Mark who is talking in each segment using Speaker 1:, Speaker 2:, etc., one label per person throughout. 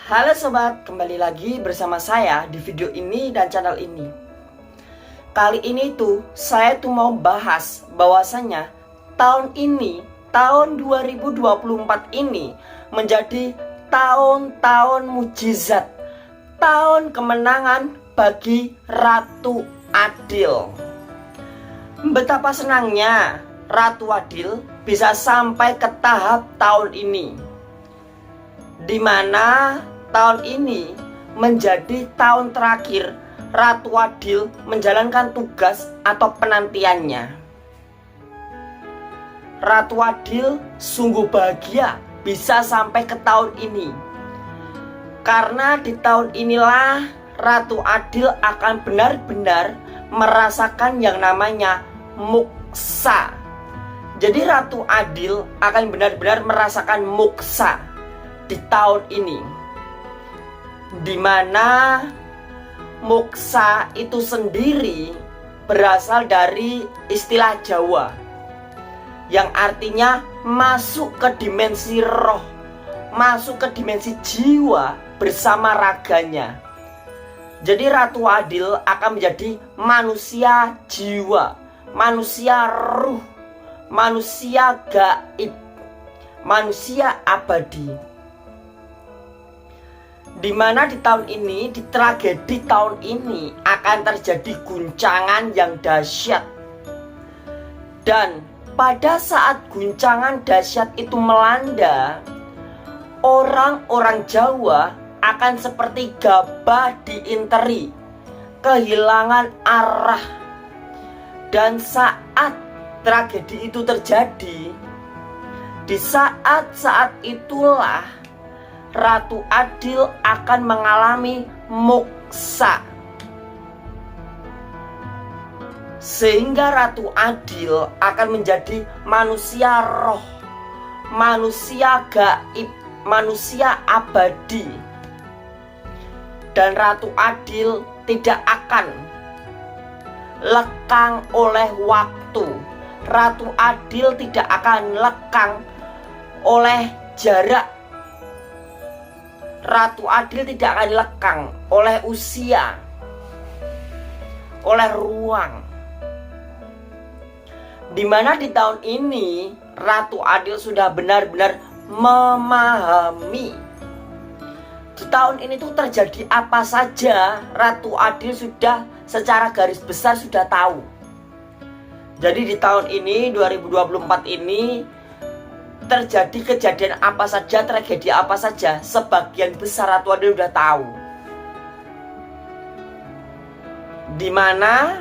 Speaker 1: Halo sobat, kembali lagi bersama saya di video ini dan channel ini. Kali ini saya mau bahas bahwasanya tahun ini, tahun 2024 ini menjadi tahun mujizat, tahun kemenangan bagi Ratu Adil. Betapa senangnya Ratu Adil bisa sampai ke tahap tahun ini, di mana tahun ini menjadi tahun terakhir Ratu Adil menjalankan tugas atau penantiannya. Ratu Adil sungguh bahagia bisa sampai ke tahun ini, karena di tahun inilah Ratu Adil akan benar-benar merasakan yang namanya moksa. Jadi Ratu Adil akan benar-benar merasakan moksa di tahun ini, di mana moksa itu sendiri berasal dari istilah Jawa yang artinya masuk ke dimensi roh, masuk ke dimensi jiwa bersama raganya. Jadi Ratu Adil akan menjadi manusia jiwa, manusia ruh, manusia gaib, manusia abadi. Di mana di tahun ini, di tragedi tahun ini akan terjadi guncangan yang dahsyat. Dan pada saat guncangan dahsyat itu melanda, orang-orang Jawa akan seperti gabah diinteri, kehilangan arah. Dan saat tragedi itu terjadi, di saat-saat itulah Ratu Adil akan mengalami moksa, sehingga Ratu Adil akan menjadi manusia roh, manusia gaib, manusia abadi. Dan Ratu Adil tidak akan lekang oleh waktu. Ratu Adil tidak akan lekang oleh jarak. Ratu Adil tidak akan lekang oleh usia, oleh ruang. Dimana di tahun ini Ratu Adil sudah benar-benar memahami. Di tahun ini terjadi apa saja, Ratu Adil sudah secara garis besar sudah tahu. Jadi di tahun ini 2024 ini terjadi kejadian apa saja, tragedi apa saja, sebagian besar Ratu Adil sudah tahu. Dimana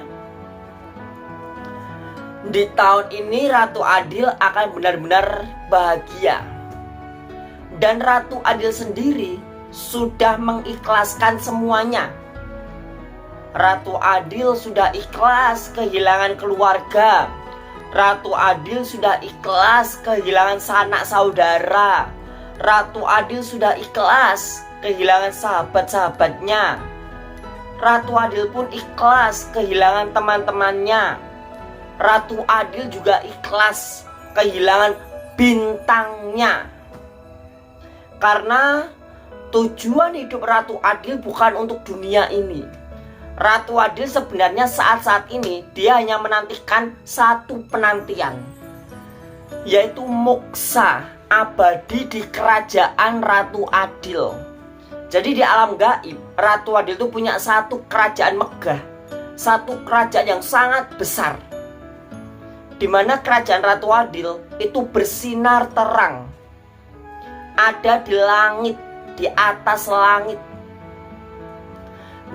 Speaker 1: di tahun ini Ratu Adil akan benar-benar bahagia. Dan Ratu Adil sendiri sudah mengikhlaskan semuanya. Ratu Adil sudah ikhlas kehilangan keluarga. Ratu Adil sudah ikhlas kehilangan sanak saudara. Ratu Adil sudah ikhlas kehilangan sahabat-sahabatnya. Ratu Adil pun ikhlas kehilangan teman-temannya. Ratu Adil juga ikhlas kehilangan bintangnya. Karena tujuan hidup Ratu Adil bukan untuk dunia ini. Ratu Adil sebenarnya saat-saat ini dia hanya menantikan satu penantian, yaitu moksa abadi di kerajaan Ratu Adil. Jadi di alam gaib, Ratu Adil itu punya satu kerajaan megah, satu kerajaan yang sangat besar, di mana kerajaan Ratu Adil itu bersinar terang, ada di langit, di atas langit.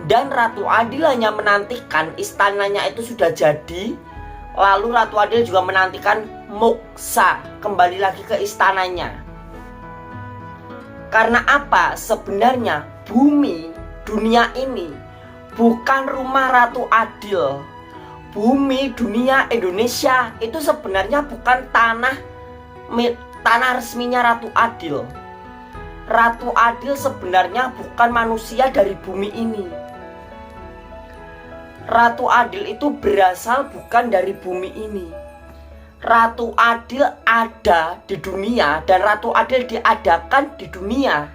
Speaker 1: Dan Ratu Adil hanya menantikan istananya itu sudah jadi, lalu Ratu Adil juga menantikan moksa kembali lagi ke istananya. Karena apa? Sebenarnya bumi, dunia ini bukan rumah Ratu Adil. Bumi, dunia Indonesia itu sebenarnya bukan tanah resminya Ratu Adil. Ratu Adil sebenarnya bukan manusia dari bumi ini. Ratu Adil itu berasal bukan dari bumi ini. Ratu Adil ada di dunia dan Ratu Adil diadakan di dunia.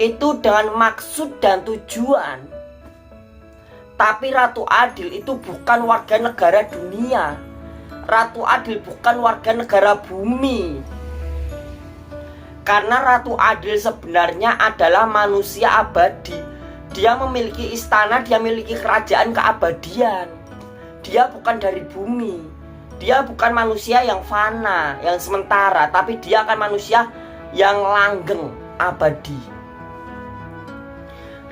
Speaker 1: itu dengan maksud dan tujuan. Tapi Ratu Adil itu bukan warga negara dunia. Ratu Adil bukan warga negara bumi. Karena Ratu Adil sebenarnya adalah manusia abadi. Dia memiliki istana, dia memiliki kerajaan keabadian. Dia bukan dari bumi. Dia bukan manusia yang fana, yang sementara, tapi dia akan manusia yang langgeng, abadi.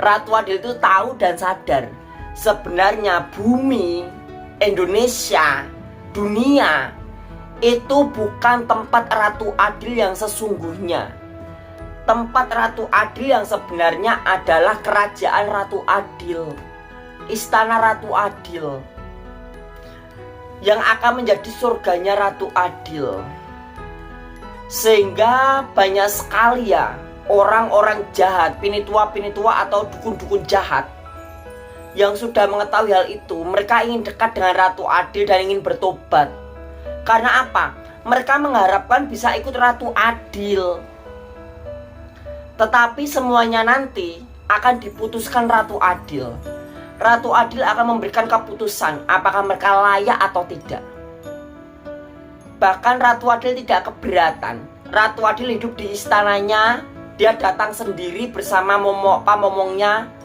Speaker 1: Ratu Adil itu tahu dan sadar sebenarnya bumi, Indonesia, dunia itu bukan tempat Ratu Adil yang sesungguhnya. Tempat Ratu Adil yang sebenarnya adalah kerajaan Ratu Adil, istana Ratu Adil, yang akan menjadi surganya Ratu Adil. Sehingga banyak sekali ya orang-orang jahat, pinitua-pinitua atau dukun-dukun jahat yang sudah mengetahui hal itu. Mereka ingin dekat dengan Ratu Adil dan ingin bertobat. Karena apa? Mereka mengharapkan bisa ikut Ratu Adil. Tetapi semuanya nanti akan diputuskan Ratu Adil. Ratu Adil akan memberikan keputusan apakah mereka layak atau tidak. Bahkan Ratu Adil tidak keberatan. Ratu Adil hidup di istananya. Dia datang sendiri bersama pamomongnya.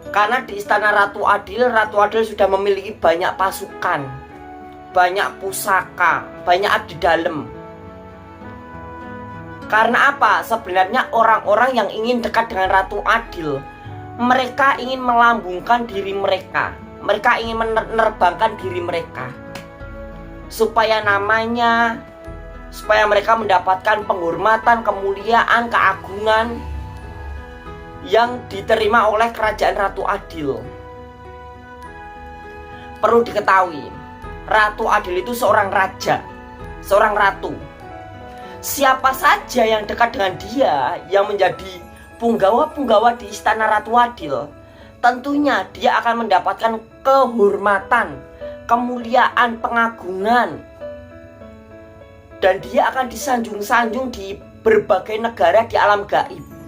Speaker 1: Karena di istana Ratu Adil sudah memiliki banyak pasukan, banyak pusaka, banyak abdi dalam. Karena apa? Sebenarnya orang-orang yang ingin dekat dengan Ratu Adil, mereka ingin melambungkan diri mereka. Mereka ingin menerbangkan diri mereka supaya mereka mendapatkan penghormatan, kemuliaan, keagungan yang diterima oleh kerajaan Ratu Adil. Perlu diketahui, Ratu Adil itu seorang raja, seorang ratu. Siapa saja yang dekat dengan dia, yang menjadi punggawa-punggawa di istana Ratu Adil, tentunya dia akan mendapatkan kehormatan, kemuliaan, pengagungan. Dan dia akan disanjung-sanjung di berbagai negara di alam gaib.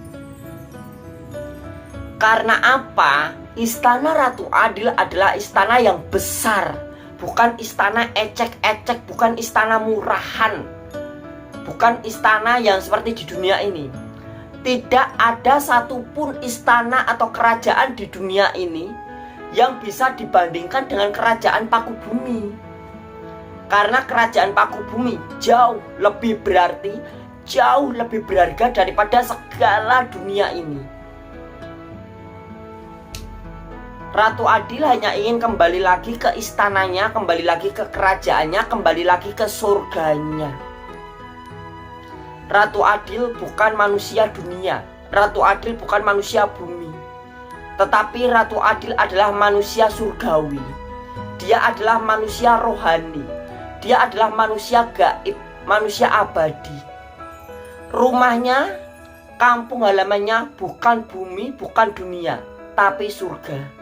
Speaker 1: Karena apa? Istana Ratu Adil adalah istana yang besar, bukan istana ecek-ecek, bukan istana murahan, bukan istana yang seperti di dunia ini. Tidak ada satupun istana atau kerajaan di dunia ini yang bisa dibandingkan dengan kerajaan Paku Bumi. Karena kerajaan Paku Bumi jauh lebih berarti, jauh lebih berharga daripada segala dunia ini. Ratu Adil hanya ingin kembali lagi ke istananya, kembali lagi ke kerajaannya, kembali lagi ke surganya. Ratu Adil bukan manusia dunia. Ratu Adil bukan manusia bumi. Tetapi Ratu Adil adalah manusia surgawi. Dia adalah manusia rohani. Dia adalah manusia gaib, manusia abadi. Rumahnya, kampung halamannya bukan bumi, bukan dunia, tapi surga.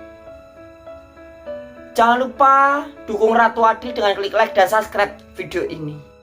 Speaker 1: Jangan lupa dukung Ratu Adil dengan klik like dan subscribe video ini.